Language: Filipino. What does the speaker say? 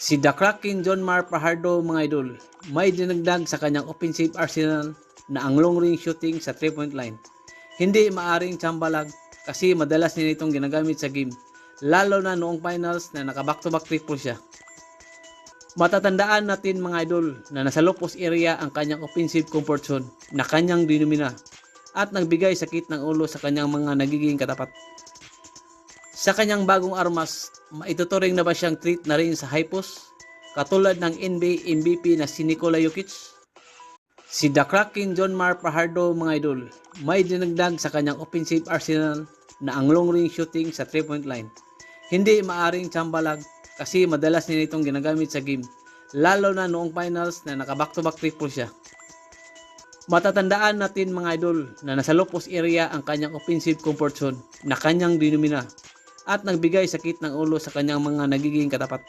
Si The Kraken Jonmar Fajardo, mga idol, may dinagdag sa kanyang offensive arsenal na ang long range shooting sa 3-point line. Hindi maaring tsambalag kasi madalas niya itong ginagamit sa game, lalo na noong finals na naka-back-to-back triple siya. Matatandaan natin, mga idol, na nasa low post area ang kanyang offensive comfort zone na kanyang dinomina at nagbigay sakit ng ulo sa kanyang mga nagiging katapat. Sa kanyang bagong armas, maituturing na ba siyang treat na rin sa high post katulad ng NBA MVP na si Nikola Jokic? Si The Kraken Jonmar Fajardo, mga idol, may dinagdag sa kanyang offensive arsenal na ang long range shooting sa 3-point line. Hindi maaring tsambalag kasi madalas niya itong ginagamit sa game, lalo na noong finals na naka-back-to-back triple siya. Matatandaan natin, mga idol, na nasa low post area ang kanyang offensive comfort zone na kanyang dinomina at nagbigay sakit ng ulo sa kanyang mga nagiging katapat.